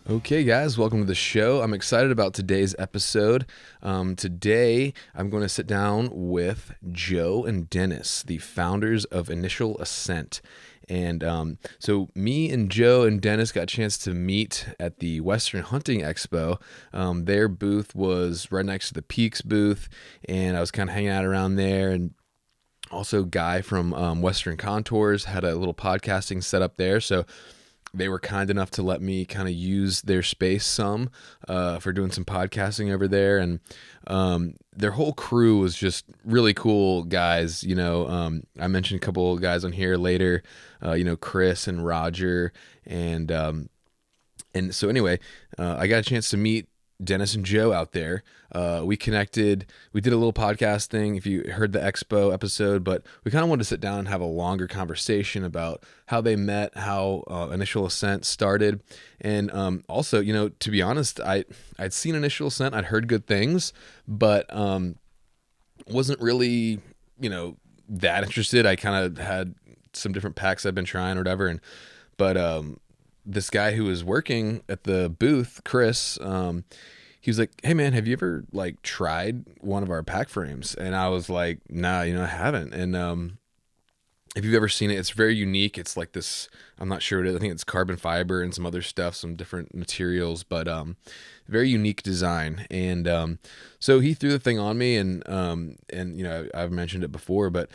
Okay, guys, welcome to the show. I'm excited about today's episode. Today, I'm going to sit down with Joe and Dennis, the founders of Initial Ascent. And so me and Joe and Dennis got a chance to meet at the Western Hunting Expo. Their booth was right next to the Peaks booth, and I was kind of hanging out around there. And also, Guy from Western Contours had a little podcasting set up there. So they were kind enough to let me kind of use their space some for doing some podcasting over there. And their whole crew was just really cool guys. I mentioned a couple of guys on here later, Chris and Roger. And so anyway, I got a chance to meet Dennis and Joe out there. We connected. We did a little podcast thing, if you heard the Expo episode, but we kind of wanted to sit down and have a longer conversation about how they met, how Initial Ascent started. And also, to be honest, I'd seen Initial Ascent. I'd heard good things, but wasn't really, that interested. I kind of had some different packs I've been trying or whatever. But this guy who was working at the booth, Chris, he was like, "Hey man, have you ever tried one of our pack frames?" And I was like, "Nah, I haven't." And if you've ever seen it, it's very unique. It's like this, I'm not sure what it is. I think it's carbon fiber and some other stuff, some different materials, but very unique design. And so he threw the thing on me, and I've mentioned it before, but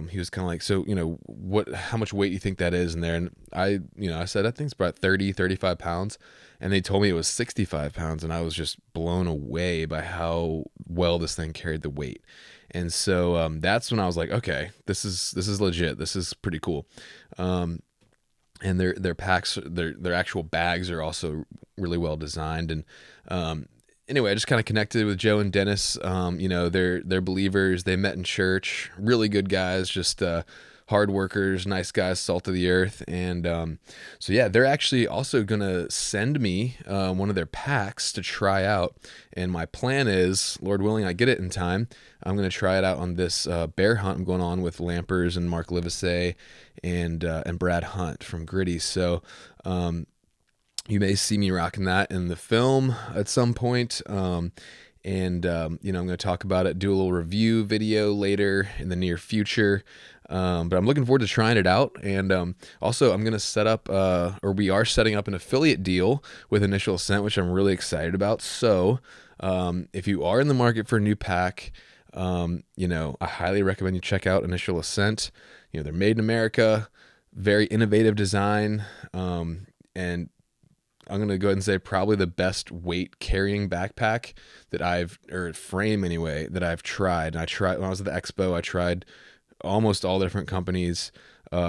he was kind of like, "So, how much weight do you think that is in there?" And I said, "I think it's about 30, 35 pounds. And they told me it was 65 pounds. And I was just blown away by how well this thing carried the weight. And so that's when I was like, okay, this is legit. This is pretty cool. And their packs, their actual bags are also really well designed. And anyway, I just kind of connected with Joe and Dennis. They're believers. They met in church. Really good guys, just hard workers, nice guys, salt of the earth. And so yeah, they're actually also gonna send me one of their packs to try out. And my plan is, Lord willing, I get it in time, I'm gonna try it out on this bear hunt I'm going on with Lampers and Mark Livesey and Brad Hunt from Gritty. So you may see me rocking that in the film at some point. I'm going to talk about it, do a little review video later in the near future. But I'm looking forward to trying it out. And also, I'm going to set up, or we are setting up an affiliate deal with Initial Ascent, which I'm really excited about. So if you are in the market for a new pack, I highly recommend you check out Initial Ascent. They're made in America, very innovative design, and I'm going to go ahead and say probably the best weight carrying backpack or frame anyway, that I've tried. And when I was at the expo, I tried almost all different companies'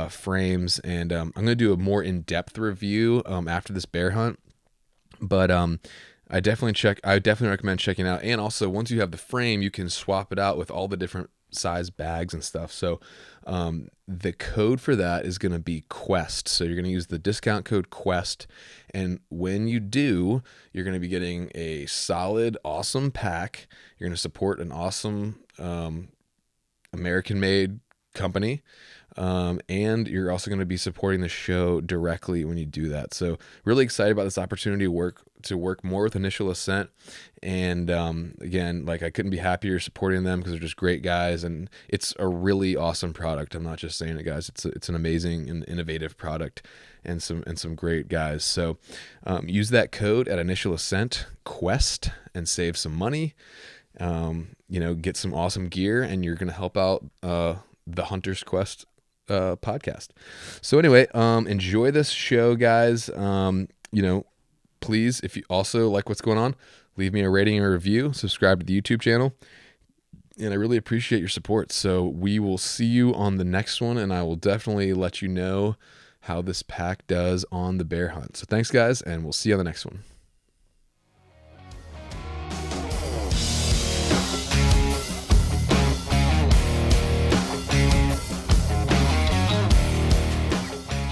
frames, and I'm going to do a more in-depth review after this bear hunt. But I definitely recommend checking out. And also, once you have the frame, you can swap it out with all the different size bags and stuff. So the code for that is going to be Quest. So you're going to use the discount code Quest. And when you do, you're going to be getting a solid, awesome pack. You're going to support an awesome American-made company. And you're also going to be supporting the show directly when you do that. So really excited about this opportunity to work more with Initial Ascent. And again, I couldn't be happier supporting them, because they're just great guys, and it's a really awesome product. I'm not just saying it, guys. It's an amazing and innovative product, and some great guys. So use that code at Initial Ascent Quest and save some money. Get some awesome gear, and you're going to help out the Hunter's Quest podcast. So anyway, enjoy this show, guys. Please, if you also like what's going on, leave me a rating and a review, subscribe to the YouTube channel, and I really appreciate your support. So we will see you on the next one, and I will definitely let you know how this pack does on the bear hunt. So thanks, guys, and we'll see you on the next one.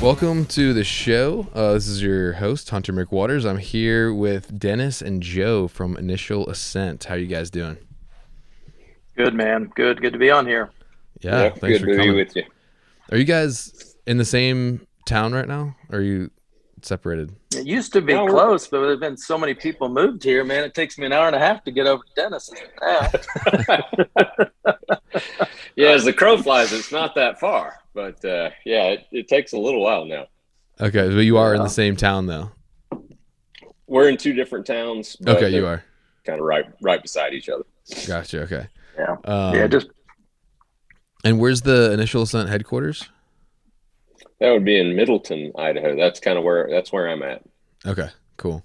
Welcome to the show. This is your host, Hunter McWaters. I'm here with Dennis and Joe from Initial Ascent. How are you guys doing? Good, man. Good to be on here. Yeah, thanks good for to coming. be with you. Are you guys in the same town right now? Or are you separated? It used to be close, but there's been so many people moved here, man. It takes me an hour and a half to get over to Dennis now. Yeah, as the crow flies, it's not that far, but it takes a little while now. Okay, but you are in the same town though. We're in 2 different towns. But okay, you are kind of right beside each other. Gotcha. Okay. Yeah. And where's the Initial Ascent headquarters? That would be in Middleton, Idaho. That's where I'm at. Okay, cool.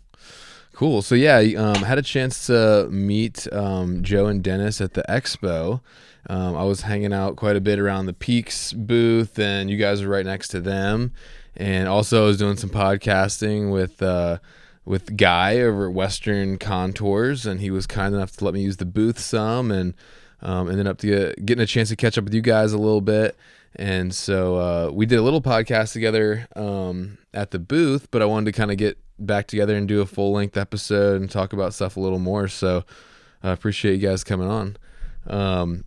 So yeah, had a chance to meet Joe and Dennis at the expo. I was hanging out quite a bit around the Peaks booth, and you guys were right next to them. And also, I was doing some podcasting with Guy over at Western Contours, and he was kind enough to let me use the booth some, and ended up getting a chance to catch up with you guys a little bit. And so we did a little podcast together at the booth, but I wanted to kind of get back together and do a full-length episode and talk about stuff a little more. So I appreciate you guys coming on. The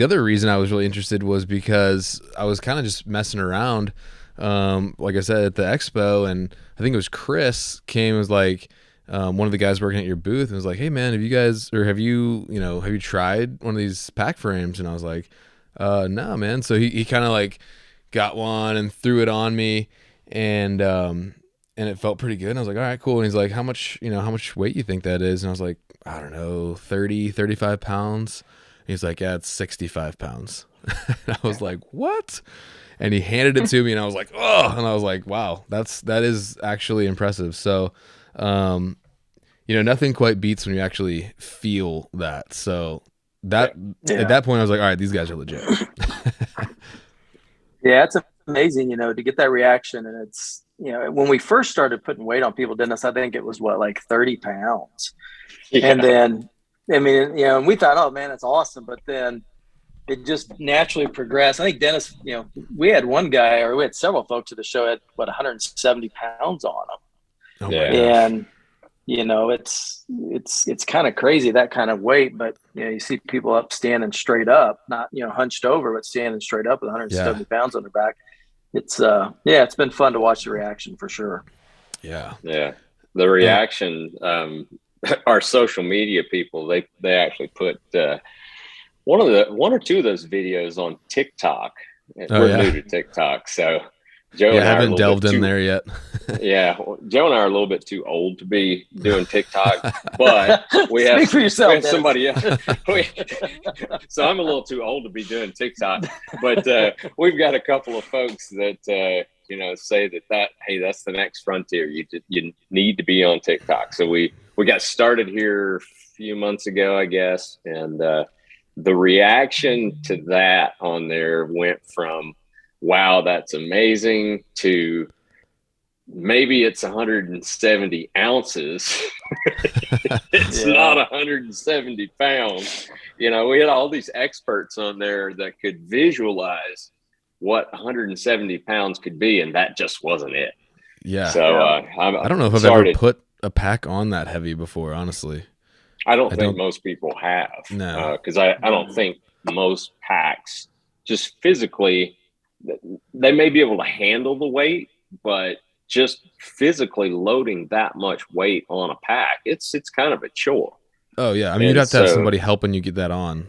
other reason I was really interested was because I was kind of just messing around, like I said, at the expo, and I think it was Chris came and was like, one of the guys working at your booth, and was like, "Hey man, have you tried one of these pack frames?" And I was like, "No, man." So he kind of like got one and threw it on me, and it felt pretty good. And I was like, "All right, cool." And he's like, how much weight you think that is?" And I was like, "I don't know, 35 pounds." And he's like, "Yeah, it's 65 pounds." And I was like, "What?" And he handed it to me, and I was like, "Oh!" And I was like, "Wow, that is actually impressive." So, nothing quite beats when you actually feel that. So at that point, I was like, "All right, these guys are legit." Yeah, it's amazing, to get that reaction. And it's, when we first started putting weight on people, Dennis, I think it was like 30 pounds. Yeah. And then, and we thought, oh man, that's awesome. But then it just naturally progressed. I think Dennis, we had one guy, or we had several folks at the show had 170 pounds on them. Oh, yeah. And, it's kind of crazy, that kind of weight, but you see people up standing straight up, not, hunched over, but standing straight up with 170 pounds on their back. It's it's been fun to watch the reaction for sure. Yeah. The reaction, our social media people, they actually put one or two of those videos on TikTok. We're new to TikTok, so Joe and I haven't delved in there yet. Yeah, Joe and I are a little bit too old to be doing TikTok, but we have, Speak for yourself, we have somebody else. So I'm a little too old to be doing TikTok, but we've got a couple of folks that say that hey, that's the next frontier. You need to be on TikTok. So we got started here a few months ago, I guess, and the reaction to that on there went from, wow, that's amazing, to maybe it's 170 ounces. It's not 170 pounds. We had all these experts on there that could visualize what 170 pounds could be, and that just wasn't it. Yeah. So I don't know if I've ever put a pack on that heavy before, honestly. I don't think most people have. No. Because I don't think most packs, just physically, they may be able to handle the weight, but just physically loading that much weight on a pack, it's kind of a chore. Oh yeah, you'd have to have somebody helping you get that on.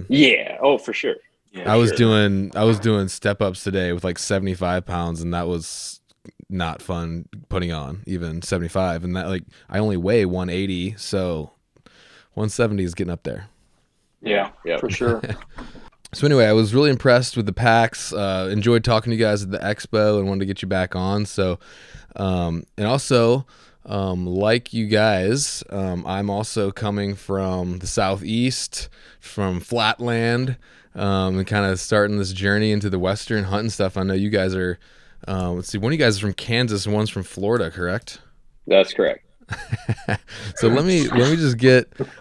Yeah, oh for sure. Yeah, I was doing step ups today with like 75 pounds, and that was not fun putting on even 75. And that, like, I only weigh 180, so 170 is getting up there. Yeah, for sure. So anyway, I was really impressed with the packs. Enjoyed talking to you guys at the expo and wanted to get you back on. So, and also, like you guys, I'm also coming from the Southeast, from Flatland, and kind of starting this journey into the Western hunting stuff. I know you guys are, let's see, one of you guys is from Kansas and one's from Florida, correct? That's correct. So let me just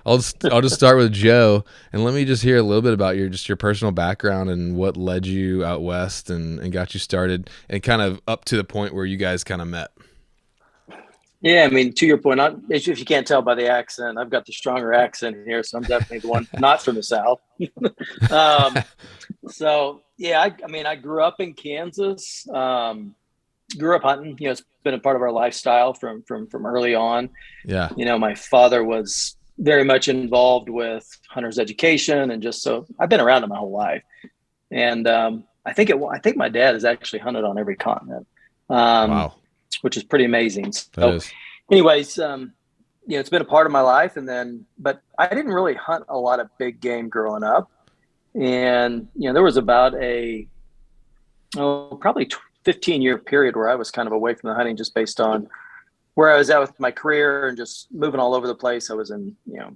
I'll just start with Joe, and let me just hear a little bit about your personal background and what led you out west and got you started, and kind of up to the point where you guys kind of met. Yeah, to your point, if you can't tell by the accent, I've got the stronger accent here, so I'm definitely the one not from the South. So yeah, I mean, I grew up in Kansas, grew up hunting. You know, it's been a part of our lifestyle from early on. Yeah. You know, my father was very much involved with hunter's education, and just so I've been around it my whole life. And I think my dad has actually hunted on every continent, Wow. which is pretty amazing. That So, is. anyways, you know, it's been a part of my life. And then, but I didn't really hunt a lot of big game growing up. And, you know, there was about probably 15-year period where I was kind of away from the hunting just based on where I was at with my career and just moving all over the place. I was in, you know,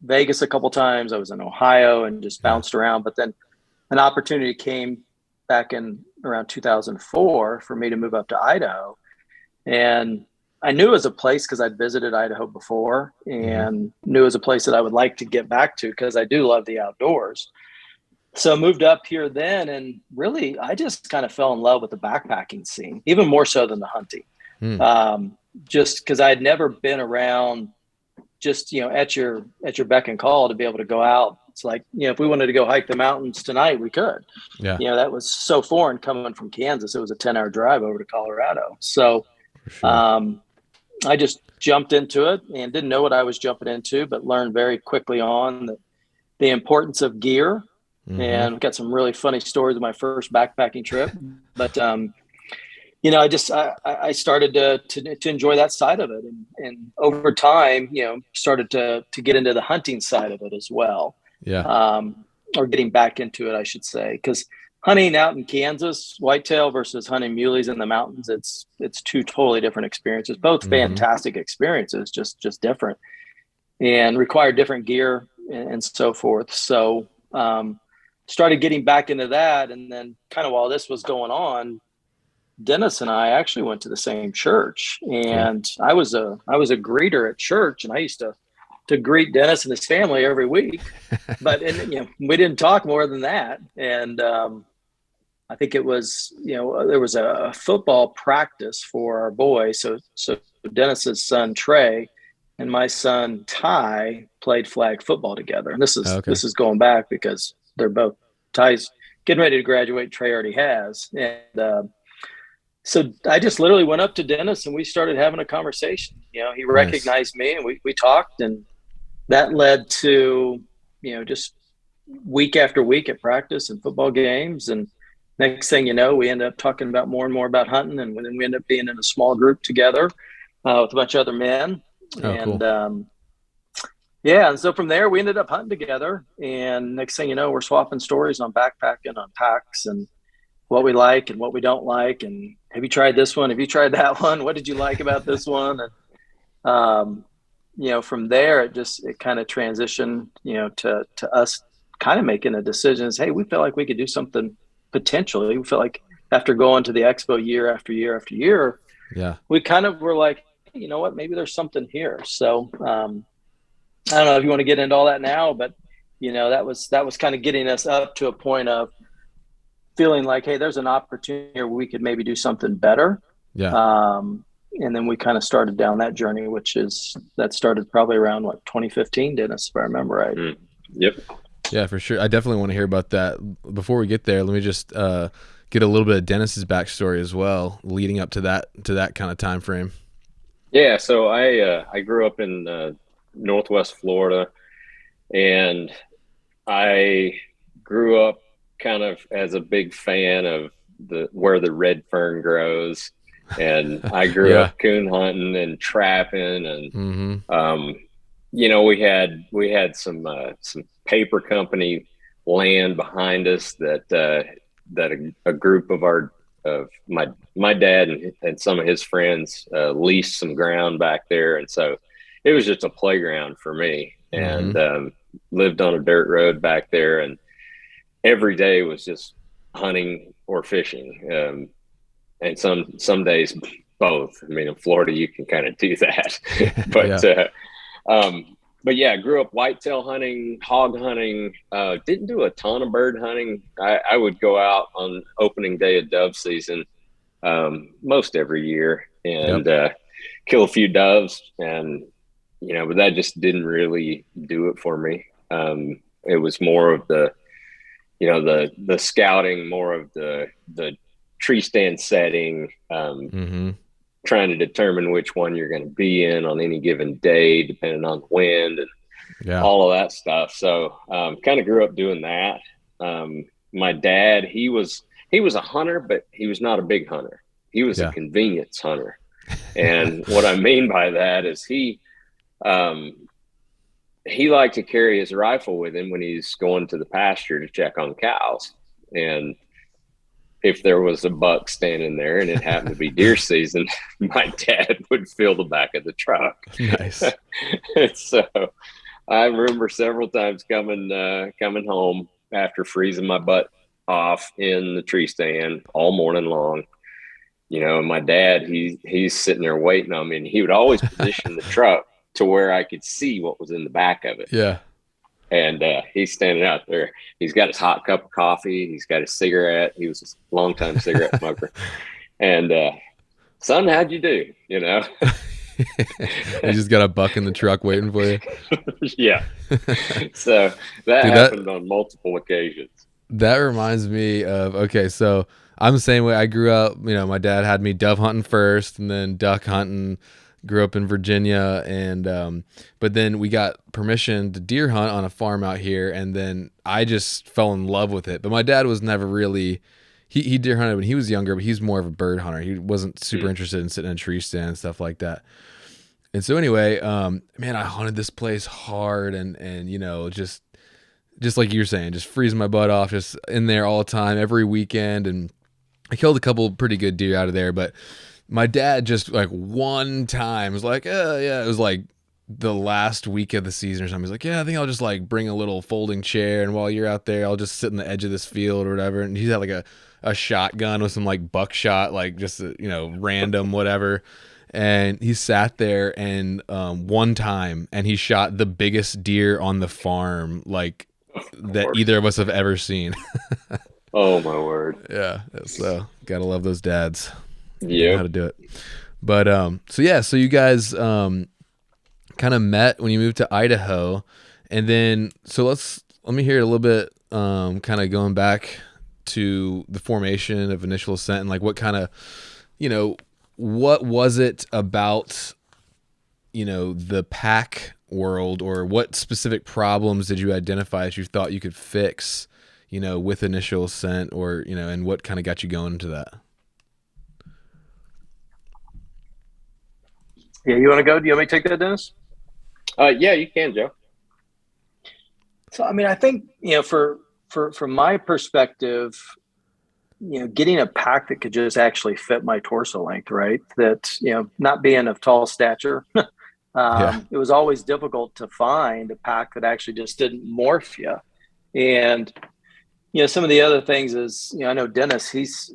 Vegas a couple times. I was in Ohio and just bounced around. But then an opportunity came back in around 2004 for me to move up to Idaho. And I knew it was a place because I'd visited Idaho before and knew it was a place that I would like to get back to because I do love the outdoors. So I moved up here then, and really I just kind of fell in love with the backpacking scene, even more so than the hunting. Just because I'd never been around just, you know, at your beck and call to be able to go out. It's like, you know, if we wanted to go hike the mountains tonight, we could. Yeah. You know, that was so foreign coming from Kansas. It was a 10-hour drive over to Colorado. So I just jumped into it and didn't know what I was jumping into, but learned very quickly on the importance of gear. And we've got some really funny stories of my first backpacking trip. But, you know, I started to enjoy that side of it. And over time, you know, started to get into the hunting side of it as well. Yeah. Or getting back into it, I should say, because hunting out in Kansas, whitetail versus hunting muleys in the mountains, it's two totally different experiences, both fantastic experiences, just different and require different gear and so forth. So, started getting back into that. And then kind of while this was going on, Dennis and I actually went to the same church, and I was a greeter at church, and I used to greet Dennis and his family every week, but you know, we didn't talk more than that. And I think it was, you know, there was a football practice for our boy. So Dennis's son Trey and my son Ty played flag football together, and this is going back because they're both, Ty's getting ready to graduate. Trey already has. And so I just literally went up to Dennis and we started having a conversation. You know, he recognized me and we talked, and that led to, you know, just week after week at practice and football games. And next thing you know, we ended up talking about more and more about hunting. And then we ended up being in a small group together with a bunch of other men. And yeah, and so from there we ended up hunting together, and next thing you know, we're swapping stories on backpacking, on packs, and what we like and what we don't like, and have you tried this one, have you tried that one, what did you like about this one? And you know, from there it kind of transitioned, you know, to us kind of making a decision is, hey, we feel like we could do something potentially. We feel like after going to the expo year after year after year, we kind of were like, hey, you know what, maybe there's something here. So I don't know if you want to get into all that now, but you know, that was kind of getting us up to a point of feeling like, hey, there's an opportunity where we could maybe do something better. And then we kind of started down that journey, that started probably around 2015, Dennis, if I remember right. Yep. Yeah, for sure. I definitely want to hear about that. Before we get there, let me just get a little bit of Dennis's backstory as well, leading up to that kind of time frame. Yeah. So I grew up in Northwest Florida, and I grew up kind of as a big fan of where the red fern grows, and I grew up coon hunting and trapping, and you know, we had some paper company land behind us that a group of my dad and some of his friends leased some ground back there, and so it was just a playground for me. And lived on a dirt road back there, and every day was just hunting or fishing. And some days both. I mean, in Florida, you can kind of do that. But yeah, I grew up whitetail hunting, hog hunting, didn't do a ton of bird hunting. I would go out on opening day of dove season most every year and kill a few doves, and you know, but that just didn't really do it for me. It was more of the scouting, more of the tree stand setting, trying to determine which one you're going to be in on any given day, depending on the wind and all of that stuff. So kind of grew up doing that. My dad, he was a hunter, but he was not a big hunter. He was a convenience hunter. And what I mean by that is he liked to carry his rifle with him when he's going to the pasture to check on cows. And if there was a buck standing there and it happened to be deer season, my dad would fill the back of the truck. Nice. So I remember several times coming home after freezing my butt off in the tree stand all morning long. And my dad, he's sitting there waiting on me, and he would always position the truck to where I could see what was in the back of it. Yeah. And he's standing out there. He's got his hot cup of coffee. He's got his cigarette. He was a longtime cigarette smoker. And son, how'd you do? You just got a buck in the truck waiting for you. Yeah. So that happened on multiple occasions. That reminds me of, okay, so I'm the same way. I grew up, my dad had me dove hunting first and then duck hunting. Grew up in Virginia, and but then we got permission to deer hunt on a farm out here, and then I just fell in love with it. But my dad was never really, he deer hunted when he was younger, but he's more of a bird hunter. He wasn't super interested in sitting in a tree stand and stuff like that. And so anyway, man, I hunted this place hard, and just like you're saying, just freezing my butt off, just in there all the time, every weekend, and I killed a couple pretty good deer out of there, but my dad just like one time was like, it was like the last week of the season or something. He's like, I think I'll just like bring a little folding chair, and while you're out there, I'll just sit in the edge of this field or whatever. And he had like a shotgun with some like buckshot, like just, random whatever. And he sat there and one time, and he shot the biggest deer on the farm, like that either of us have ever seen. Oh my word. Yeah. So gotta love those dads. Yeah, how to do it. But so you guys kind of met when you moved to Idaho, and then let me hear a little bit kind of going back to the formation of Initial Ascent, and like what kind of what was it about the pack world, or what specific problems did you identify that you thought you could fix with Initial Ascent, or and what kind of got you going into that? Yeah, you want to go? Do you want me to take that, Dennis? Yeah, you can, Joe. So, I mean, I think, from my perspective, getting a pack that could just actually fit my torso length, right? That, not being of tall stature, it was always difficult to find a pack that actually just didn't morph you. And, some of the other things is, I know Dennis, he's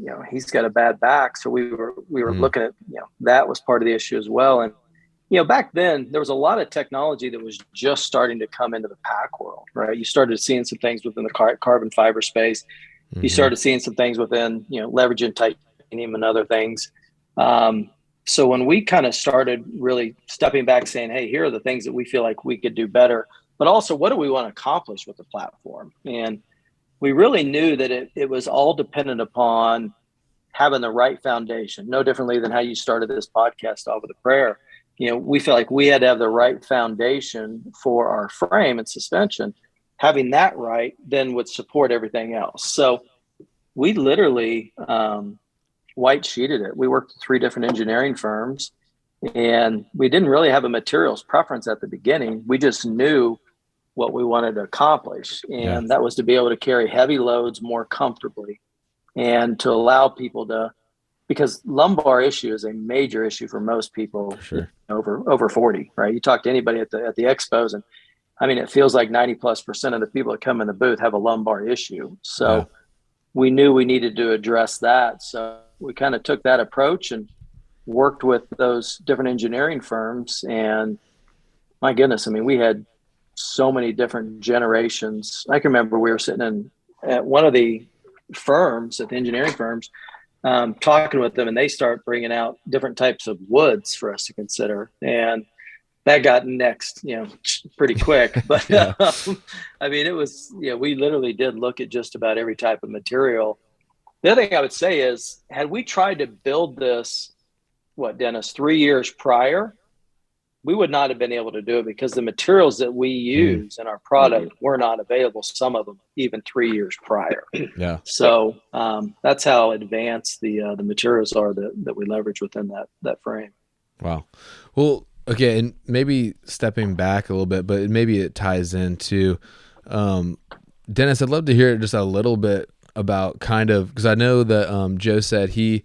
got a bad back. So we were looking at, that was part of the issue as well. And, back then there was a lot of technology that was just starting to come into the pack world, right? You started seeing some things within the carbon fiber space. You started seeing some things within, leveraging titanium and other things. So when we kind of started really stepping back saying, hey, here are the things that we feel like we could do better, but also what do we want to accomplish with the platform? And we really knew that it was all dependent upon having the right foundation, no differently than how you started this podcast off with a prayer. We felt like we had to have the right foundation for our frame and suspension. Having that right then would support everything else. So we literally white sheeted it. We worked with 3 different engineering firms, and we didn't really have a materials preference at the beginning. We just knew what we wanted to accomplish. And that was to be able to carry heavy loads more comfortably, and to allow people to, because lumbar issue is a major issue for most people. Sure. over 40, right? You talk to anybody at the expos, and I mean, it feels like 90+% of the people that come in the booth have a lumbar issue. So we knew we needed to address that. So we kind of took that approach and worked with those different engineering firms. And my goodness, I mean, we had so many different generations. I can remember we were sitting at one of the firms, at the engineering firms, talking with them, and they start bringing out different types of woods for us to consider. And that got next, pretty quick. But Yeah. I mean, it was, we literally did look at just about every type of material. The other thing I would say is, had we tried to build this, Dennis, 3 years prior, we would not have been able to do it because the materials that we use in our product were not available, some of them even 3 years prior. Yeah. So that's how advanced the materials are that we leverage within that frame. Wow. Well, okay, and maybe stepping back a little bit, but maybe it ties into Dennis, I'd love to hear just a little bit about because I know that Joe said he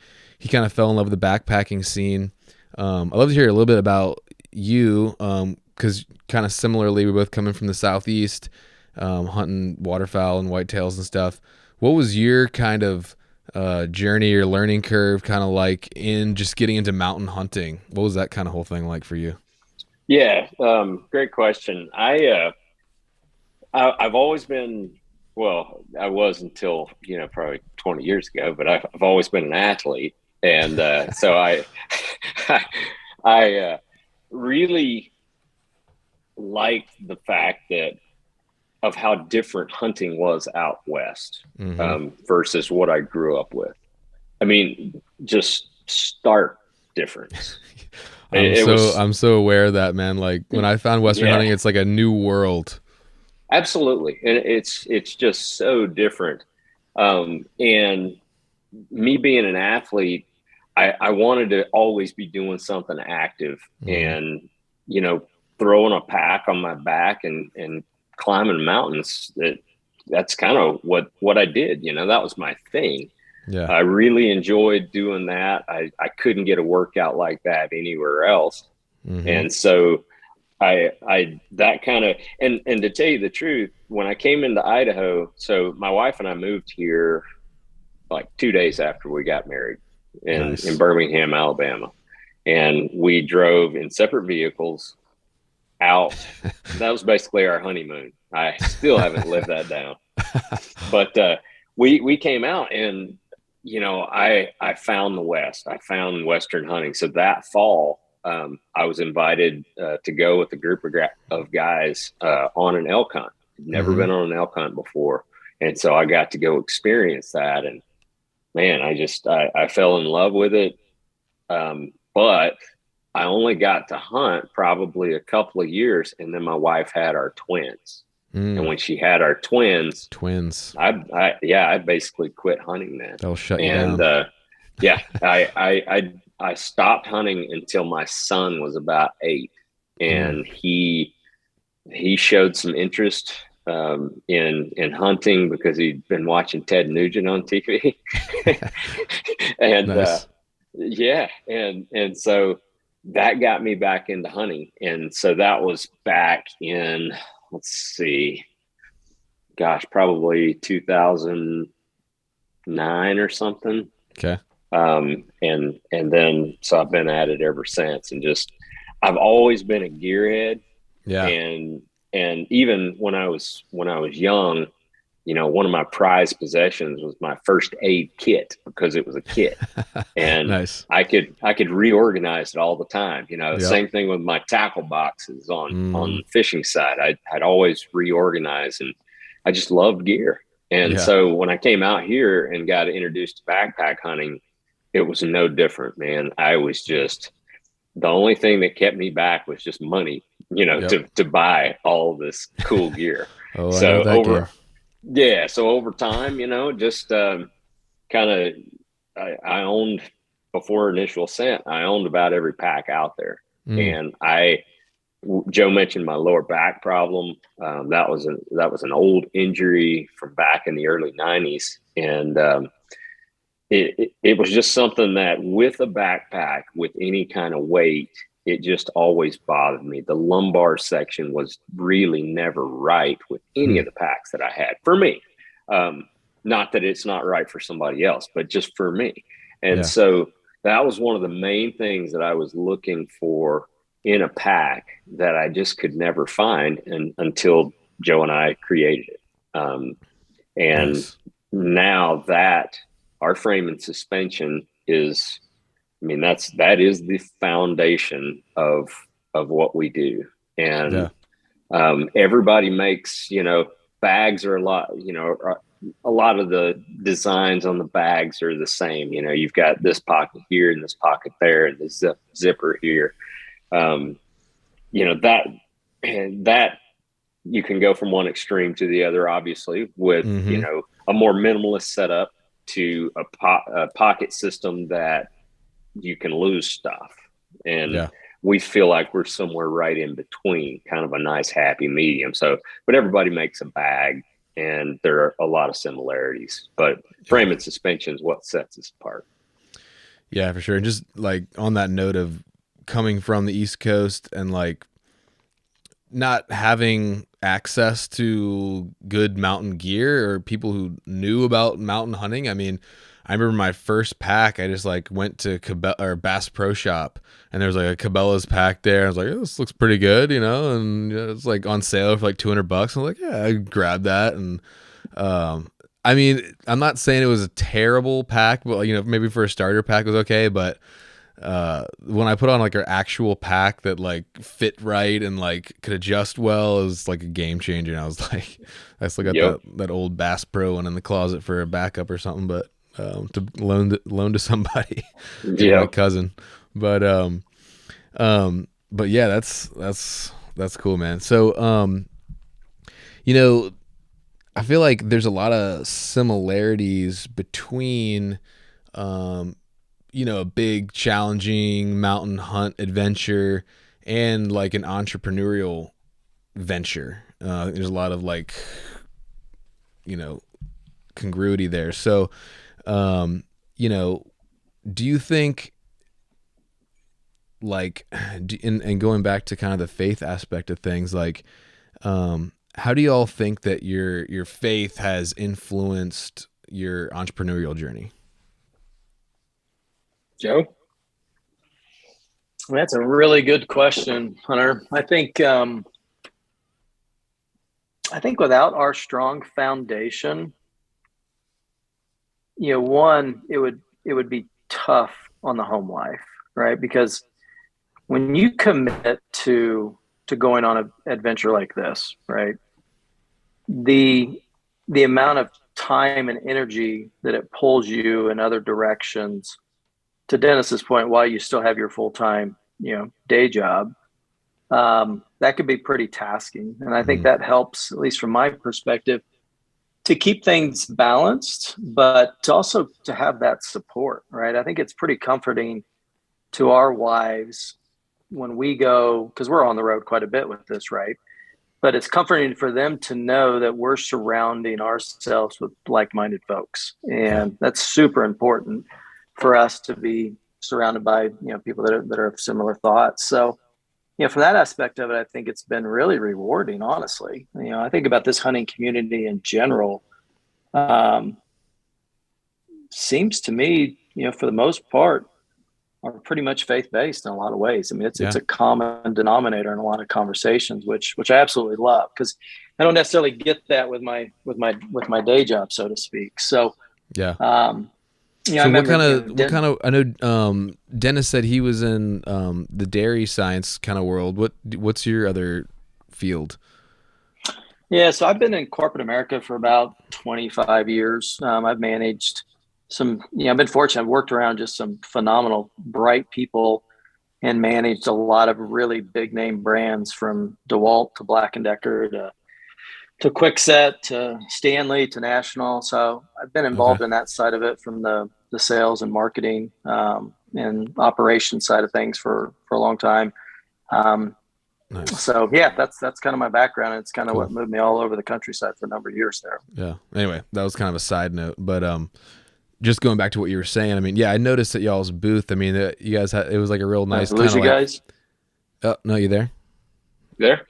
kind of fell in love with the backpacking scene. I'd love to hear a little bit about you, because kind of similarly, we're both coming from the Southeast, hunting waterfowl and whitetails and stuff. What was your kind of journey or learning curve kind of like in just getting into mountain hunting? What was that kind of whole thing like for you? Yeah, great question. I've always been, well, I was until, probably 20 years ago, but I've always been an athlete. And so I really liked the fact of how different hunting was out west versus what I grew up with. I mean, just stark difference. I'm so aware of that, man. Like when I found Western hunting, it's like a new world. Absolutely. And it's just so different. And me being an athlete, I wanted to always be doing something active and, throwing a pack on my back and climbing mountains. That's kind of what I did. That was my thing. Yeah. I really enjoyed doing that. I couldn't get a workout like that anywhere else. And so that kind of, and to tell you the truth, when I came into Idaho, so my wife and I moved here like 2 days after we got married in Birmingham, Alabama. And we drove in separate vehicles out. That was basically our honeymoon. I still haven't lived that down. But we came out and, I found the West. I found Western hunting. So that fall, I was invited to go with a group of guys on an elk hunt. Never been on an elk hunt before. And so I got to go experience that. And man, I fell in love with it. But I only got to hunt probably a couple of years. And then my wife had our twins. And when she had our twins, I basically quit hunting then. They'll shut you down. I stopped hunting until my son was about 8, and he showed some interest in hunting because he'd been watching Ted Nugent on TV. And nice. And so that got me back into hunting. And so that was back in, let's see, probably 2009 or something. Okay. And then, so I've been at it ever since, and I've always been a gearhead. Yeah. And even when I was young, one of my prized possessions was my first aid kit, because it was a kit. And nice. I could reorganize it all the time. Same thing with my tackle boxes on the fishing side. I'd always reorganize, and I just loved gear. And so when I came out here and got introduced to backpack hunting, it was no different, man. I was the only thing that kept me back was just money, to buy all this cool gear. Oh, so I know that gear. Yeah. So over time, I owned, before Initial Ascent, I owned about every pack out there. And Joe mentioned my lower back problem. That was an old injury from back in the early 90s. And it was just something that with a backpack, with any kind of weight, it just always bothered me. The lumbar section was really never right with any of the packs that I had, for me. Not that it's not right for somebody else, but just for me. And so that was one of the main things that I was looking for in a pack that I just could never find until Joe and I created it. Now that our frame and suspension is, that is the foundation of of what we do. And Yeah. Everybody makes, bags are a lot of the designs on the bags are the same. You've got this pocket here and this pocket there and this zipper here. That you can go from one extreme to the other, obviously, with, a more minimalist setup to a pocket system that you can lose stuff. And we feel like we're somewhere right in between, kind of a nice happy medium. So, but everybody makes a bag, and there are a lot of similarities, but frame and suspension is what sets us apart. Yeah, for sure. And just like on that note of coming from the East Coast and like not having access to good mountain gear or people who knew about mountain hunting. I mean, I remember my first pack, I just like went to Bass Pro Shop, and there was like a Cabela's pack there. I was like, oh, this looks pretty good, and it's like on sale for like $200. I was like, yeah, I grabbed that. And I mean, I'm not saying it was a terrible pack, but maybe for a starter pack it was okay. But when I put on like our actual pack that like fit right and like could adjust well, it was like a game changer. And I was like, I still got that old Bass Pro one in the closet for a backup or something, but to loan to somebody, my cousin. But yeah, that's cool, man. So I feel like there's a lot of similarities between a big challenging mountain hunt adventure and like an entrepreneurial venture. There's a lot of like congruity there. So do you think, like, and going back to kind of the faith aspect of things, like, how do you all think that your faith has influenced your entrepreneurial journey? Joe? That's a really good question, Hunter. I think without our strong foundation, one, it would be tough on the home life, right? Because when you commit to going on an adventure like this, right, the amount of time and energy that it pulls you in other directions, to Dennis's point, while you still have your full-time, day job, that could be pretty tasking. And I think that helps, at least from my perspective, to keep things balanced, but to also to have that support, right? I think it's pretty comforting to our wives when we go, because we're on the road quite a bit with this, right? But it's comforting for them to know that we're surrounding ourselves with like-minded folks. And that's super important for us to be surrounded by, people that are of similar thoughts. So, from that aspect of it, I think it's been really rewarding, honestly. I think about this hunting community in general, seems to me, for the most part, are pretty much faith-based in a lot of ways. I mean, it's a common denominator in a lot of conversations, which I absolutely love, because I don't necessarily get that with my day job, so to speak. So, yeah. So what kind of, I know Dennis said he was in the dairy science kind of world. What's your other field? Yeah, so I've been in corporate America for about 25 years. I've managed some, I've been fortunate. I've worked around just some phenomenal, bright people and managed a lot of really big name brands, from DeWalt to Black & Decker to Kwikset to Stanley to National. So I've been involved in that side of it, from the sales and marketing and operations side of things for a long time. Nice. So yeah, that's kind of my background. And it's kind of what moved me all over the countryside for a number of years there. Yeah. Anyway, that was kind of a side note, but just going back to what you were saying, I mean, yeah, I noticed at y'all's booth. I mean, you guys had, it was like a real nice. Lose you guys? Oh no, you there? There.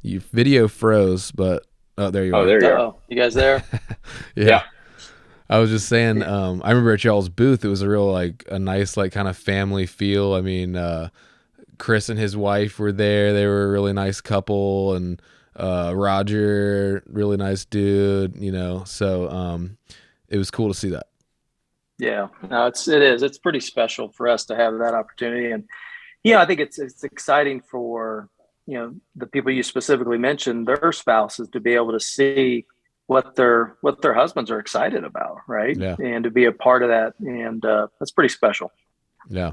You video froze, but there you are. Oh, there you are. Oh, you guys there? Yeah. I was just saying, I remember at y'all's booth, it was a real, like, a nice, like, kind of family feel. I mean, Chris and his wife were there. They were a really nice couple, and Roger, really nice dude, so it was cool to see that. Yeah, no, it is. It's pretty special for us to have that opportunity. And, Yeah, I think it's exciting for, the people you specifically mentioned, their spouses, to be able to see what their husbands are excited about, right? Yeah. And to be a part of that, and that's pretty special. Yeah.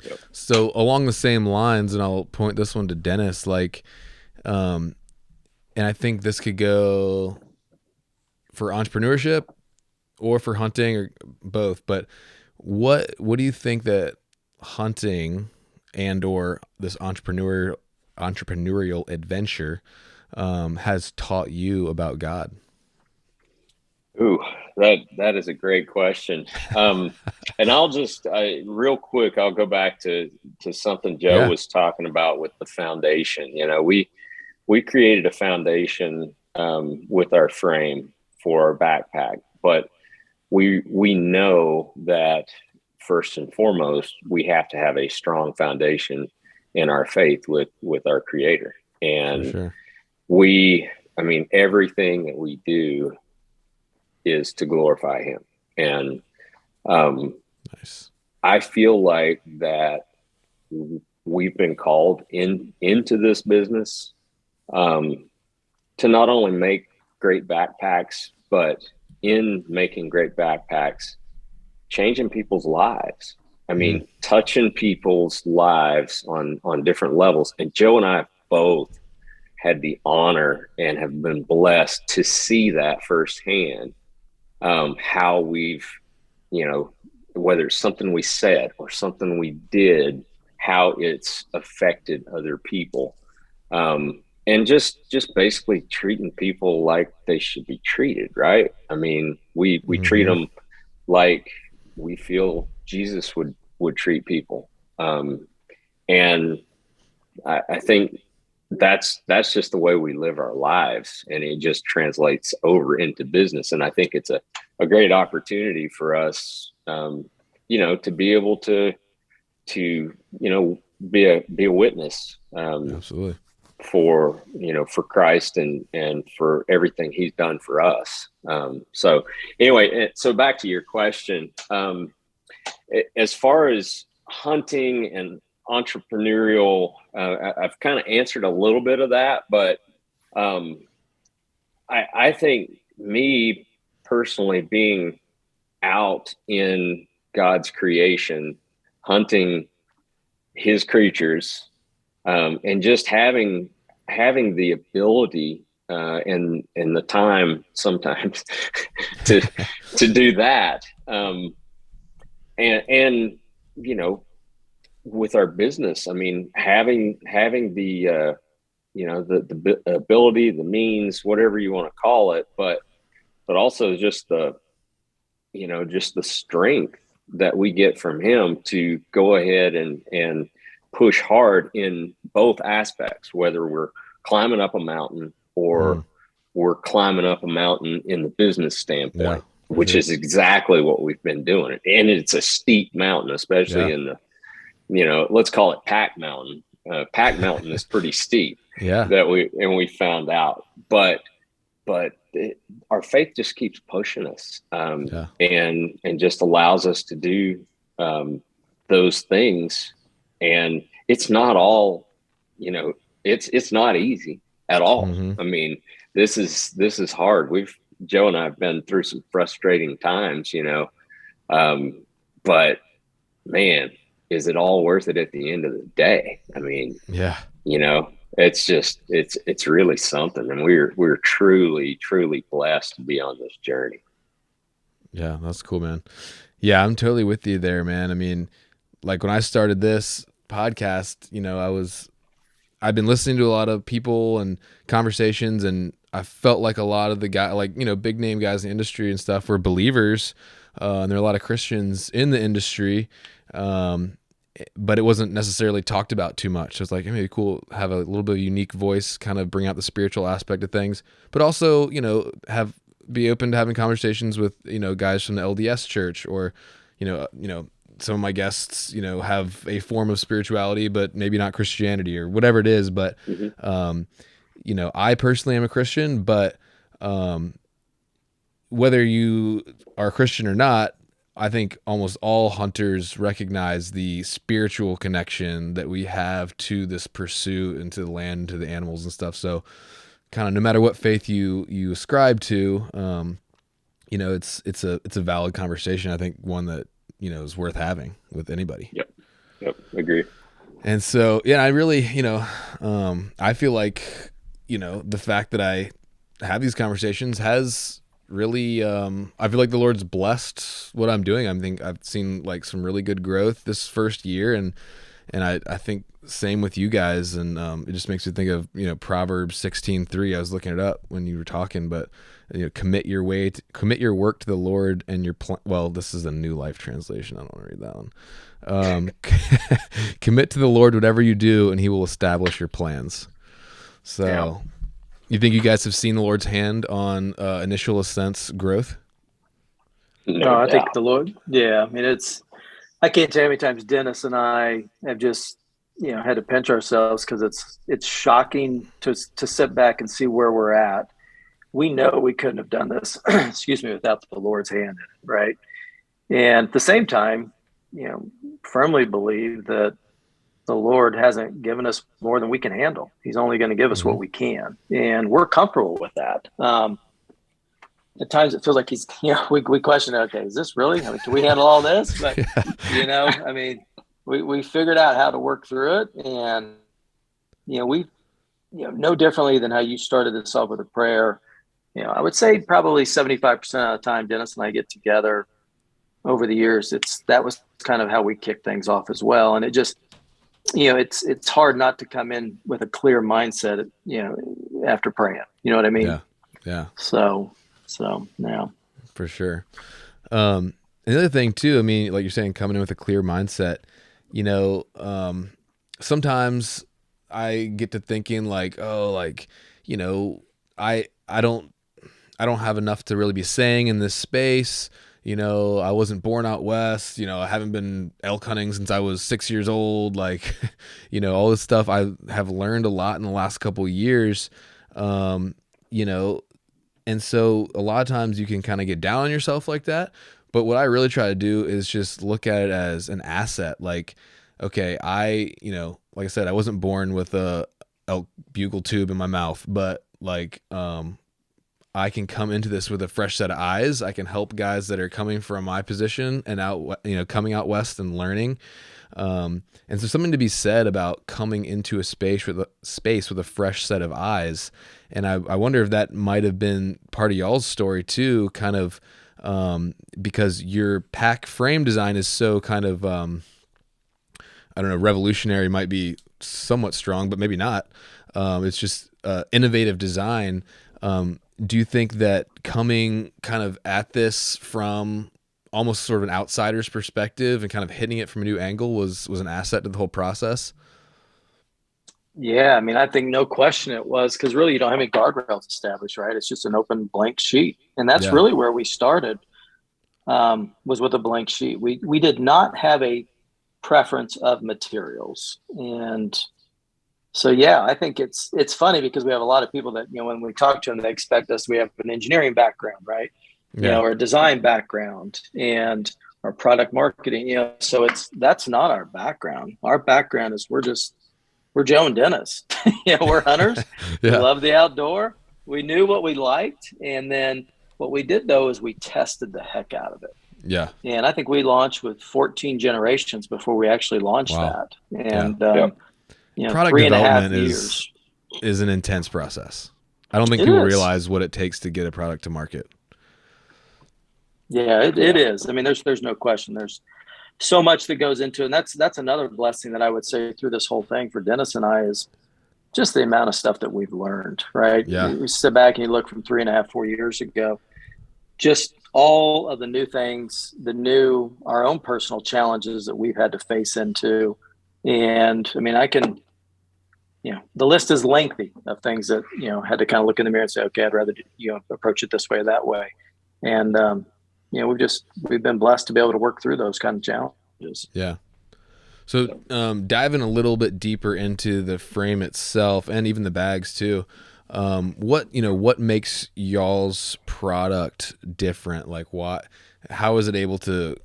Yep. So along the same lines, and I'll point this one to Dennis, like, and I think this could go for entrepreneurship or for hunting or both, but what do you think that hunting and or this entrepreneurial adventure has taught you about God? Ooh, that is a great question. And I'll just real quick, I'll go back to something Joe was talking about with the foundation. We created a foundation with our frame for our backpack, but we know that first and foremost, we have to have a strong foundation in our faith with our Creator. And everything that we do is to glorify Him. And nice. I feel like that we've been called into this business to not only make great backpacks, but in making great backpacks, changing people's lives. I mean, touching people's lives on different levels. And Joe and I both had the honor and have been blessed to see that firsthand, how we've, whether it's something we said or something we did, how it's affected other people. And just basically treating people like they should be treated, right? I mean, we treat them like we feel Jesus would treat people. And I think that's just the way we live our lives, and it just translates over into business. And I think it's a great opportunity for us, to be able to be a witness, Absolutely, for Christ and for everything He's done for us. So anyway, so back to your question, as far as hunting and entrepreneurial, I've kind of answered a little bit of that, but I think me personally being out in God's creation, hunting His creatures, and just having the ability and the time sometimes to do that, and with our business, I mean, having the the ability, the means, whatever you want to call it, but also just the strength that we get from Him to go ahead and push hard in both aspects, whether we're climbing up a mountain or we're climbing up a mountain in the business standpoint, which is exactly what we've been doing. And it's a steep mountain, especially in the, let's call it Pack Mountain. Pack Mountain is pretty steep. We found out, but our faith just keeps pushing us, and just allows us to do those things. And it's not all, it's not easy at all. I mean, this is hard. Joe and I have been through some frustrating times, but man, is it all worth it at the end of the day? I mean, it's just, it's really something. And we're truly, truly blessed to be on this journey. Yeah, that's cool, man. Yeah, I'm totally with you there, man. I mean, like when I started this podcast, I've been listening to a lot of people and conversations, and I felt like a lot of the guys, big name guys in the industry and stuff, were believers. And there are a lot of Christians in the industry, but it wasn't necessarily talked about too much. So it's like, maybe cool, have a little bit of unique voice, kind of bring out the spiritual aspect of things, but also, be open to having conversations with, guys from the LDS church, or, some of my guests, have a form of spirituality, but maybe not Christianity or whatever it is. But, I personally am a Christian, but whether you are a Christian or not, I think almost all hunters recognize the spiritual connection that we have to this pursuit and to the land, and to the animals and stuff. So kind of no matter what faith you ascribe to, it's a valid conversation. I think one that, is worth having with anybody. Yep. Agree. And so, I really, I feel like, the fact that I have these conversations has really, I feel like the Lord's blessed what I'm doing. I think I've seen like some really good growth this first year, and I think same with you guys. And it just makes me think of, Proverbs 16:3. I was looking it up when you were talking, but commit your work to the Lord, and well, this is a New Life Translation. I don't want to read that one. Commit to the Lord whatever you do, and he will establish your plans. So yeah. You think you guys have seen the Lord's hand on Initial Ascent's growth? No, I think the Lord, I mean, I can't tell you how many times Dennis and I have just, had to pinch ourselves, because it's shocking to sit back and see where we're at. We know we couldn't have done this, without the Lord's hand in it, right? And at the same time, firmly believe that the Lord hasn't given us more than we can handle. He's only going to give us what we can, and we're comfortable with that. At times it feels like he's, we question, okay, is this really, can we handle all this? But, I mean, we figured out how to work through it, and, we, no differently than how you started this off with a prayer. I would say probably 75% of the time Dennis and I get together over the years, that was kind of how we kick things off as well. And it just, it's hard not to come in with a clear mindset, after praying, you know what I mean? Yeah. So yeah. For sure. Another thing too, I mean, like you're saying, coming in with a clear mindset, sometimes I get to thinking like, I don't have enough to really be saying in this space. I wasn't born out west. I haven't been elk hunting since I was 6 years old. Like, all this stuff I have learned a lot in the last couple of years. And so a lot of times you can kind of get down on yourself like that. But what I really try to do is just look at it as an asset. Like, okay, like I said, I wasn't born with a elk bugle tube in my mouth, but like, I can come into this with a fresh set of eyes. I can help guys that are coming from my position and coming out west and learning. And so something to be said about coming into a space with a fresh set of eyes. And I wonder if that might have been part of y'all's story too, kind of, because your pack frame design is so kind of, I don't know, revolutionary might be somewhat strong, but maybe not. It's just innovative design. Do you think that coming kind of at this from almost sort of an outsider's perspective and kind of hitting it from a new angle was an asset to the whole process? Yeah, I mean, I think no question it was, because really you don't have any guardrails established, right? It's just an open blank sheet. And that's really where we started, was with a blank sheet. We did not have a preference of materials. And so, I think it's funny, because we have a lot of people that, when we talk to them, they expect us, we have an engineering background, right? Or a design background and our product marketing, so that's not our background. Our background is we're Joe and Dennis. We're hunters. We love the outdoor. We knew what we liked. And then what we did though, is we tested the heck out of it. Yeah. And I think we launched with 14 generations before we actually launched that. And, product development is an intense process. I don't think people realize what it takes to get a product to market. Yeah, it is. I mean, there's no question. There's so much that goes into it. And that's another blessing that I would say through this whole thing for Dennis and I, is just the amount of stuff that we've learned, right? Yeah. You sit back and you look from 3.5, 4 years ago, just all of the new things, our own personal challenges that we've had to face into. And I mean, the list is lengthy of things that, had to kind of look in the mirror and say, okay, I'd rather, approach it this way or that way. And, we've been blessed to be able to work through those kind of challenges. Yeah. So, diving a little bit deeper into the frame itself and even the bags too. What makes y'all's product different? Like how is it able to,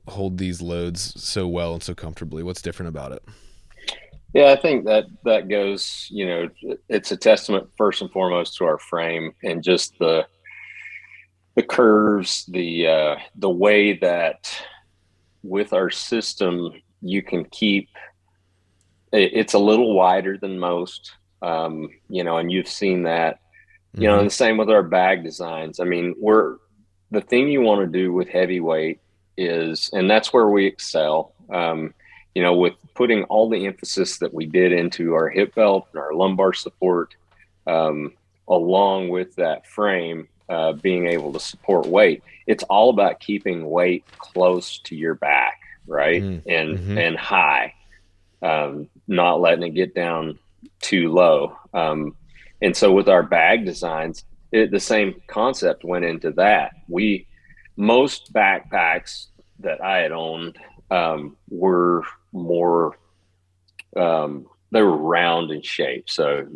hold these loads so well and so comfortably? What's different about it? Yeah, I think that goes, it's a testament first and foremost to our frame and just the curves, the way that with our system you can keep it's a little wider than most, and you've seen that, and the same with our bag designs. I mean, the thing you want to do with heavyweight is, and that's where we excel, with putting all the emphasis that we did into our hip belt and our lumbar support, along with that frame, being able to support weight. It's all about keeping weight close to your back, right? And high, not letting it get down too low. And so with our bag designs, the same concept went into that. Most backpacks that I had owned, were more, they were round in shape. So,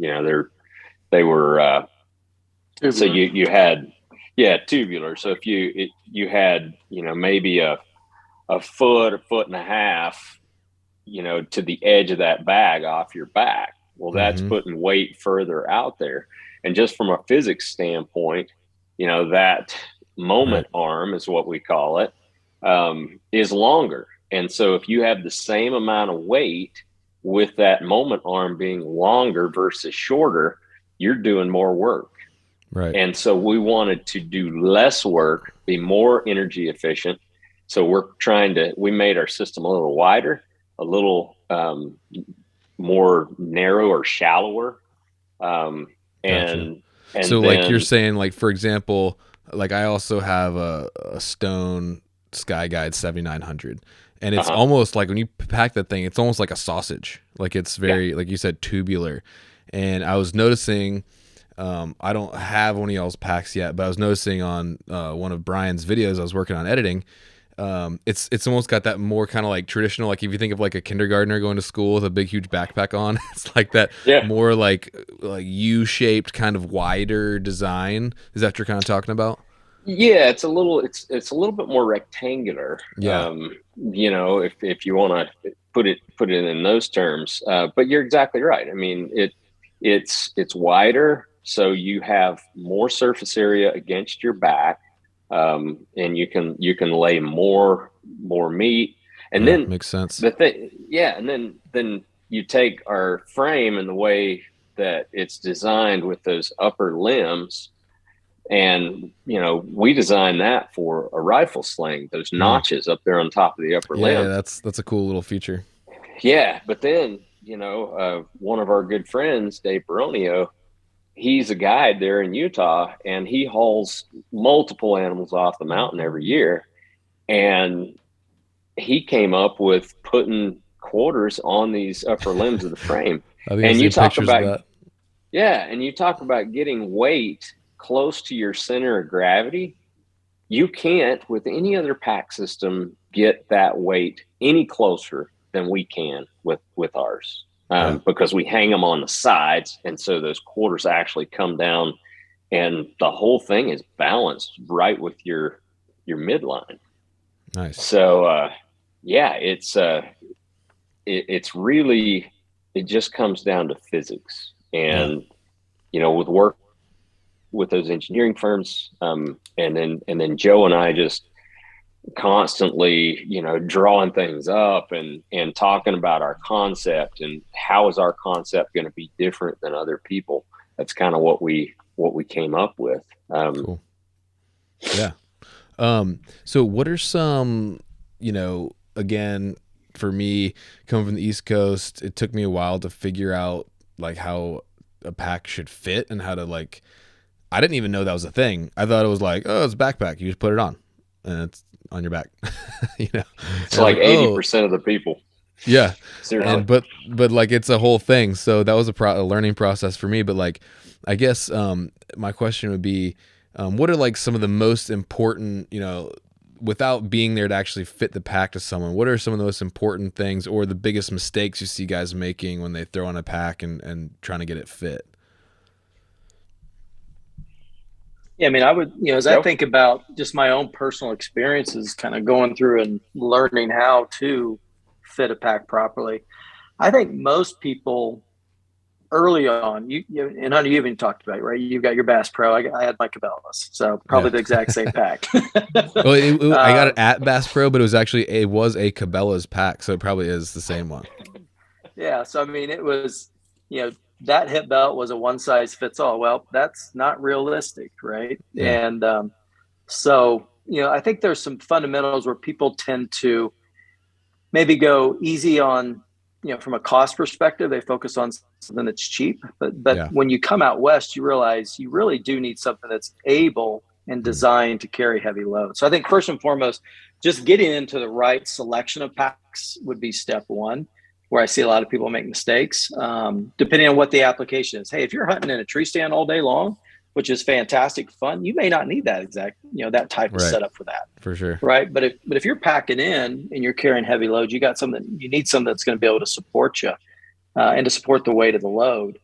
they were, so you had, tubular. So if you had, maybe a foot and a half, to the edge of that bag off your back. Well, that's putting weight further out there. And just from a physics standpoint, that moment arm is what we call it, is longer. And so if you have the same amount of weight with that moment arm being longer versus shorter, you're doing more work. Right. And so we wanted to do less work, be more energy efficient. So we made our system a little wider, a little more narrow or shallower. Gotcha. And so then, like you're saying, like, for example, like I also have a Stone Sky Guide 7900, and it's almost like when you pack that thing, it's almost like a sausage. Like it's very, like you said, tubular. And I was noticing, I don't have one of y'all's packs yet, but I was noticing on one of Brian's videos I was working on editing, it's almost got that more kind of like traditional, like if you think of like a kindergartner going to school with a big huge backpack on, it's like that more like U-shaped kind of wider design. Is that what you're kind of talking about? Yeah, it's a little bit more rectangular. Yeah. If you want to put it in those terms, but you're exactly right. I mean, it's wider, so you have more surface area against your back. And you can lay more meat, and then makes sense. And then you take our frame and the way that it's designed with those upper limbs, and we designed that for a rifle sling, those notches up there on top of the upper limb. Yeah, that's a cool little feature. Yeah, but then one of our good friends, Dave Baronio, he's a guide there in Utah, and he hauls multiple animals off the mountain every year. And he came up with putting quarters on these upper limbs of the frame. And you talk about, and you talk about getting weight close to your center of gravity. You can't, with any other pack system, get that weight any closer than we can with ours. Because we hang them on the sides, and so those quarters actually come down, and the whole thing is balanced right with your midline. Nice. So it's really, it just comes down to physics, and with work with those engineering firms, and then Joe and I just constantly drawing things up and talking about our concept and how is our concept going to be different than other people. That's kind of what we came up with. Cool. Yeah. So what are some, again, for me coming from the East Coast, it took me a while to figure out like how a pack should fit and how to I didn't even know that was a thing. I thought it was like, oh, it's a backpack, you just put it on and it's on your back. It's like 80% of the people. Yeah. Seriously. But like it's a whole thing. So that was a learning process for me. But I guess my question would be, what are some of the most important, without being there to actually fit the pack to someone, what are some of the most important things or the biggest mistakes you see guys making when they throw on a pack and trying to get it fit? Yeah, I mean, I would, as I think about just my own personal experiences, kind of going through and learning how to fit a pack properly. I think most people early on, and Hunter, you even talked about it, right? You've got your Bass Pro. I had my Cabela's, so probably the exact same pack. Well, I got it at Bass Pro, but it was a Cabela's pack, so it probably is the same one. Yeah, so I mean, it was, that hip belt was a one size fits all. Well, that's not realistic, right? Yeah. And so, I think there's some fundamentals where people tend to maybe go easy on, from a cost perspective, they focus on something that's cheap. But when you come out west, you realize you really do need something that's able and designed to carry heavy loads. So I think first and foremost, just getting into the right selection of packs would be step one, where I see a lot of people make mistakes, depending on what the application is. Hey, if you're hunting in a tree stand all day long, which is fantastic fun, you may not need that exact, that type of setup for that. For sure. Right. But if you're packing in and you're carrying heavy loads, you need something that's going to be able to support you and to support the weight of the load.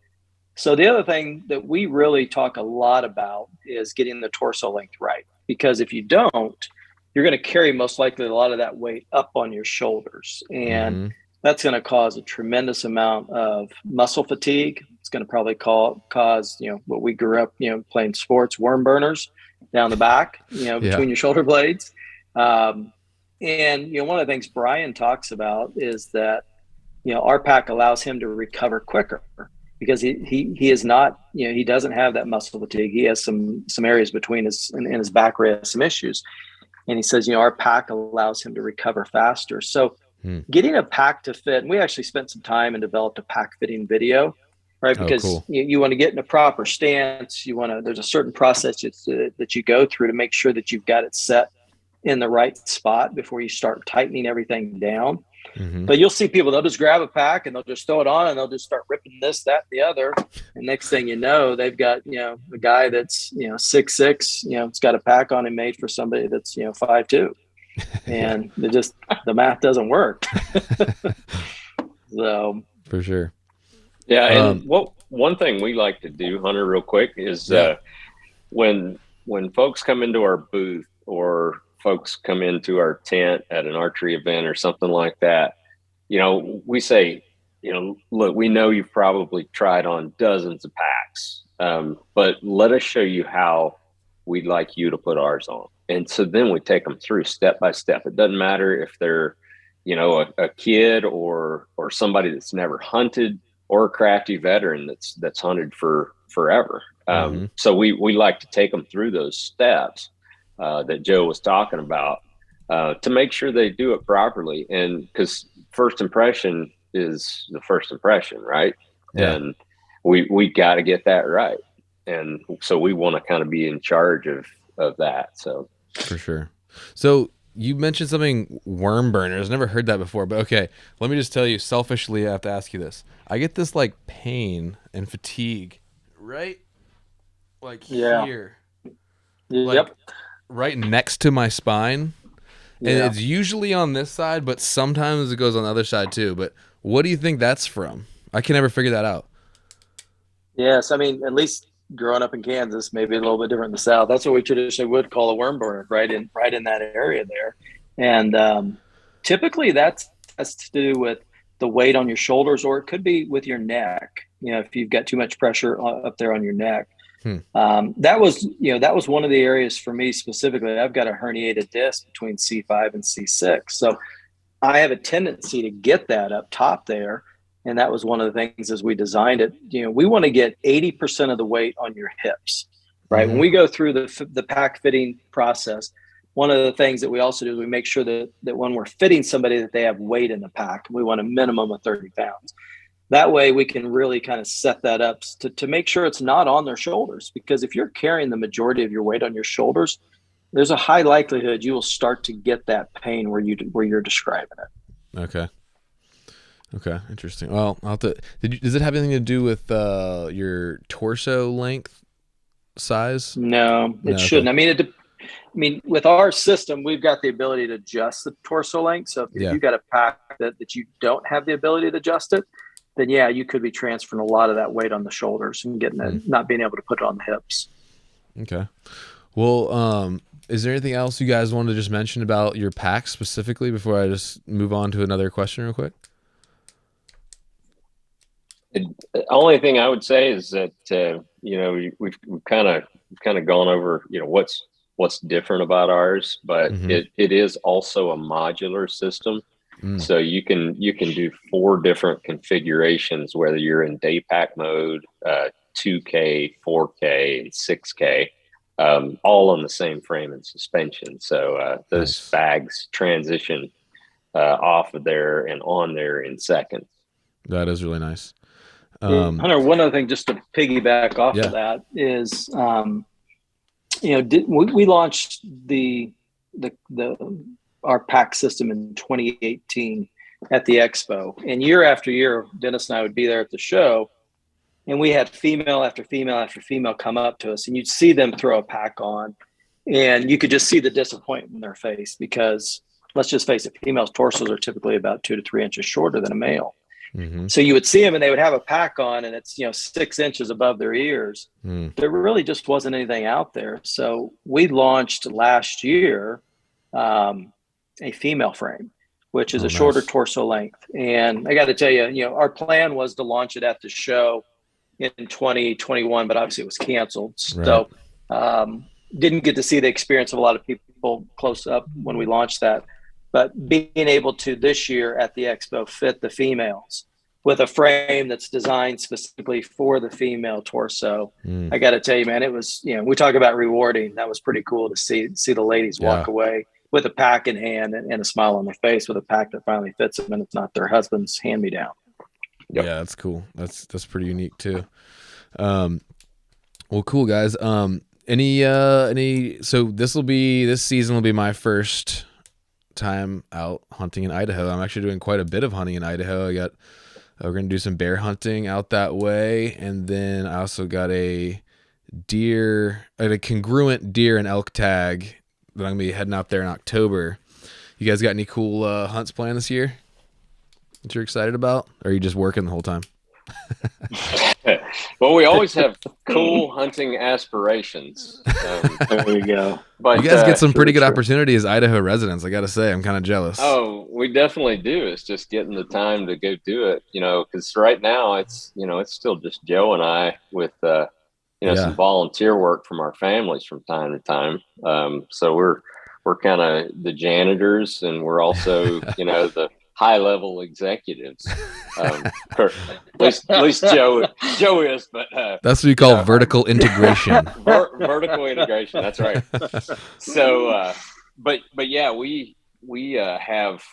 So the other thing that we really talk a lot about is getting the torso length right, because if you don't, you're going to carry most likely a lot of that weight up on your shoulders. And that's going to cause a tremendous amount of muscle fatigue. It's going to probably cause, what we grew up, playing sports, worm burners down the back, between your shoulder blades. And, one of the things Brian talks about is that, our pack allows him to recover quicker because he is not, he doesn't have that muscle fatigue. He has some areas between his back where he has some issues. And he says, our pack allows him to recover faster. So getting a pack to fit, and we actually spent some time and developed a pack fitting video, right? Because you want to get in a proper stance. There's a certain process that you go through to make sure that you've got it set in the right spot before you start tightening everything down. But you'll see people, they'll just grab a pack and they'll just throw it on and they'll just start ripping this, that, the other. And next thing you know, they've got, a guy that's, 6'6", it's got a pack on him made for somebody that's, 5'2". And the math doesn't work. So for sure. Yeah. And one thing we like to do, Hunter, real quick is when folks come into our booth or folks come into our tent at an archery event or something like that, we say, look, we know you've probably tried on dozens of packs, but let us show you how we'd like you to put ours on. And so then we take them through step by step. It doesn't matter if they're, a kid or somebody that's never hunted, or a crafty veteran that's hunted for forever. So we like to take them through those steps that Joe was talking about to make sure they do it properly. And because first impression is the first impression, right? Yeah. And we got to get that right. And so we want to kind of be in charge of that. So for sure. So you mentioned something, worm burners. Never heard that before, but okay. Let me just tell you, selfishly, I have to ask you this. I get this like pain and fatigue, right? Like here. Yep. Right next to my spine. And it's usually on this side, but sometimes it goes on the other side too. But what do you think that's from? I can never figure that out. Yes. I mean, at least growing up in Kansas, maybe a little bit different in the South. That's what we traditionally would call a worm burner, right in that area there. And typically that has to do with the weight on your shoulders, or it could be with your neck. If you've got too much pressure up there on your neck. That was one of the areas for me specifically. I've got a herniated disc between C5 and C6. So I have a tendency to get that up top there. And that was one of the things as we designed it. We want to get 80% of the weight on your hips, right? When we go through the pack fitting process, one of the things that we also do is we make sure that when we're fitting somebody that they have weight in the pack. We want a minimum of 30 pounds. That way we can really kind of set that up to make sure it's not on their shoulders, because if you're carrying the majority of your weight on your shoulders, there's a high likelihood you will start to get that pain where you're describing it. Okay, interesting. Well, does it have anything to do with your torso length size? No, it shouldn't. Okay. I mean, with our system, we've got the ability to adjust the torso length. So if you've got a pack that you don't have the ability to adjust it, then you could be transferring a lot of that weight on the shoulders and getting it, not being able to put it on the hips. Okay. Well, is there anything else you guys wanted to just mention about your pack specifically before I just move on to another question real quick? The only thing I would say is that we've kind of gone over what's different about ours, but it is also a modular system. So you can do 4 different configurations, whether you're in day pack mode, 2K, 4K, and 6K, all on the same frame and suspension. So those bags transition off of there and on there in seconds. That is really nice. Hunter, one other thing just to piggyback off of that is, we launched our pack system in 2018 at the expo, and year after year, Dennis and I would be there at the show, and we had female after female after female come up to us, and you'd see them throw a pack on, and you could just see the disappointment in their face because, let's just face it, females' torsos are typically about 2 to 3 inches shorter than a male. So you would see them and they would have a pack on and it's, 6 inches above their ears. There really just wasn't anything out there. So we launched last year a female frame, which is a shorter torso length. And I got to tell you, our plan was to launch it at the show in 2021, but obviously it was canceled. So didn't get to see the experience of a lot of people close up when we launched that. But being able to this year at the expo fit the females with a frame that's designed specifically for the female torso, I got to tell you, man, it was, we talk about rewarding. That was pretty cool to see the ladies walk away with a pack in hand and a smile on their face with a pack that finally fits them and it's not their husband's hand-me-down. Yeah, that's cool. That's pretty unique too. Well, cool guys. So this season will be my first time out hunting in Idaho. I'm actually doing quite a bit of hunting in Idaho. We're going to do some bear hunting out that way, and then I also got a congruent deer and elk tag that I'm going to be heading out there in October. You guys got any cool hunts planned this year that you're excited about, or are you just working the whole time? Well, we always have cool hunting aspirations. There we go. But you guys get some pretty good opportunity as Idaho residents. I got to say, I'm kind of jealous. Oh, we definitely do. It's just getting the time to go do it, because right now it's still just Joe and I with, some volunteer work from our families from time to time. So we're kind of the janitors, and we're also, the high-level executives. At least Joe is, but that's what you call vertical integration. Vertical integration. That's right. So, but yeah, we have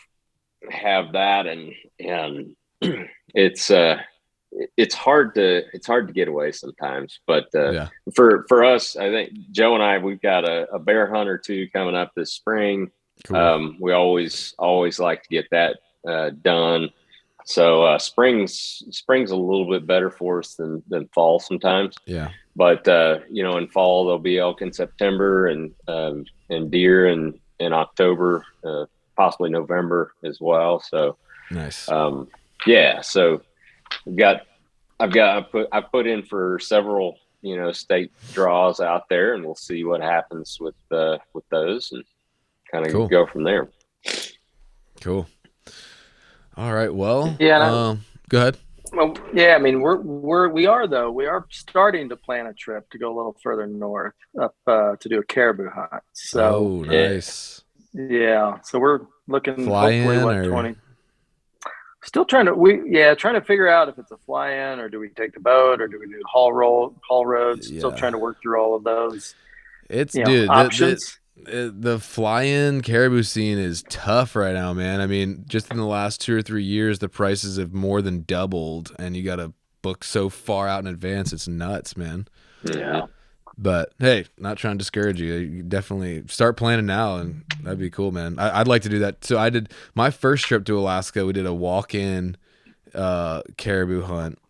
that, and it's hard to get away sometimes. But for us, I think Joe and I, we've got a bear hunt or two coming up this spring. Cool. We always like to get that done. So spring's a little bit better for us than fall sometimes. Yeah. But in fall there'll be elk in September and deer in October, possibly November as well. So nice. So I've put in for several state draws out there, and we'll see what happens with those and kind of go from there. Cool. All right. Well, go ahead. Well, yeah, I mean, we are starting to plan a trip to go a little further north up to do a caribou hunt. So nice. Yeah. So we're looking fly in or 20. Still trying to figure out if it's a fly in or do we take the boat or do we do haul roads. Yeah. Still trying to work through all of those. Options. The fly-in caribou scene is tough right now, man. I mean, just in the last 2 or 3 years, the prices have more than doubled, and you got to book so far out in advance. It's nuts, man. Yeah. But hey, not trying to discourage you. You definitely start planning now, and that'd be cool, man. I'd like to do that. So I did my first trip to Alaska. We did a walk-in caribou hunt.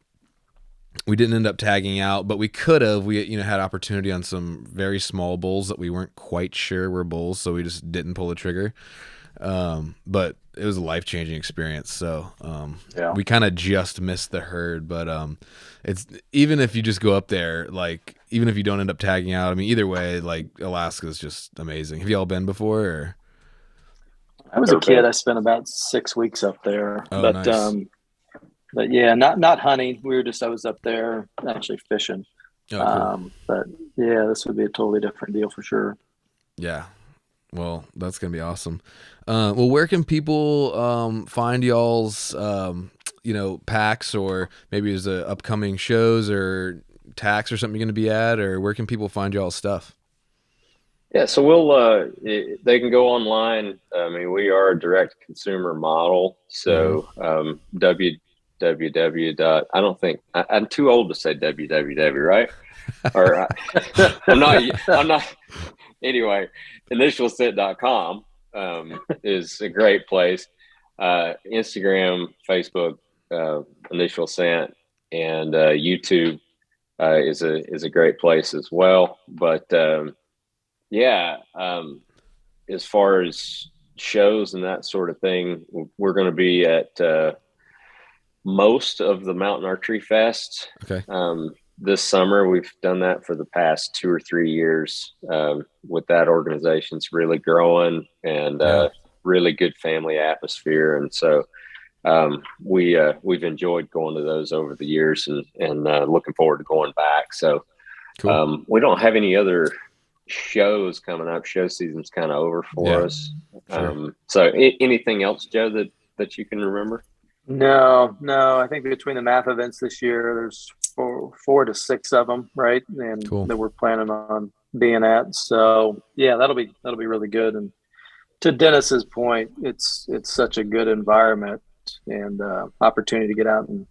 We didn't end up tagging out, but we could have. We had opportunity on some very small bulls that we weren't quite sure were bulls, so we just didn't pull the trigger. But it was a life-changing experience. So we kind of just missed the herd. But it's even if you just go up there, like even if you don't end up tagging out, I mean, either way, like Alaska is just amazing. Have you all been before? Or? I was a kid. I spent about 6 weeks up there, Oh, nice. But yeah, not hunting. I was up there actually fishing. Oh, cool. But yeah, this would be a totally different deal for sure. Yeah. Well, that's going to be awesome. Well, where can people find y'all's, packs, or maybe there's upcoming shows or tax or something you're going to be at, or where can people find y'all's stuff? Yeah, so they can go online. I mean, we are a direct consumer model. So www. I don't think I'm too old to say www, right? Or I'm not. Anyway, initialascent.com is a great place. Instagram, Facebook, Initial Ascent, and YouTube is a great place as well. But as far as shows and that sort of thing, we're going to be at most of the Mountain Archery Fest. Okay. This summer, we've done that for the past 2 or 3 years with that organization. It's really growing and really good family atmosphere. And so we've enjoyed going to those over the years and looking forward to going back. So cool. We don't have any other shows coming up. Show season's kind of over for us. Sure. So anything else, Joe, that you can remember? No. I think between the math events this year, there's 4 to 6 of them, right? And cool. that we're planning on being at. So yeah, that'll be really good. And to Dennis's point, it's such a good environment and opportunity to get out and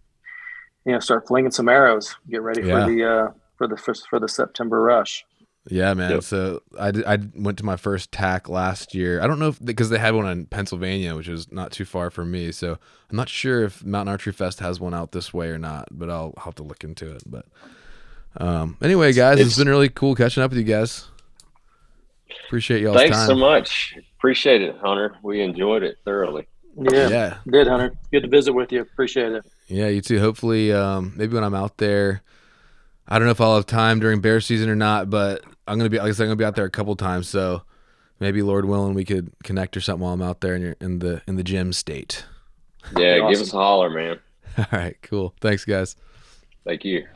start flinging some arrows, get ready for the September rush. Yeah, man. Yep. So I went to my first TAC last year. I don't know because they had one in Pennsylvania, which is not too far from me. So I'm not sure if Mountain Archery Fest has one out this way or not, but I'll have to look into it. But anyway, guys, it's been really cool catching up with you guys. Appreciate y'all's time. Thanks so much. Appreciate it, Hunter. We enjoyed it thoroughly. Yeah. Did, Hunter. Good to visit with you. Appreciate it. Yeah, you too. Hopefully, maybe when I'm out there, I don't know if I'll have time during bear season or not, but I'm gonna be out there a couple times. So maybe, Lord willing, we could connect or something while I'm out there in the gym state. Yeah, awesome. Give us a holler, man. All right, cool. Thanks, guys. Thank you.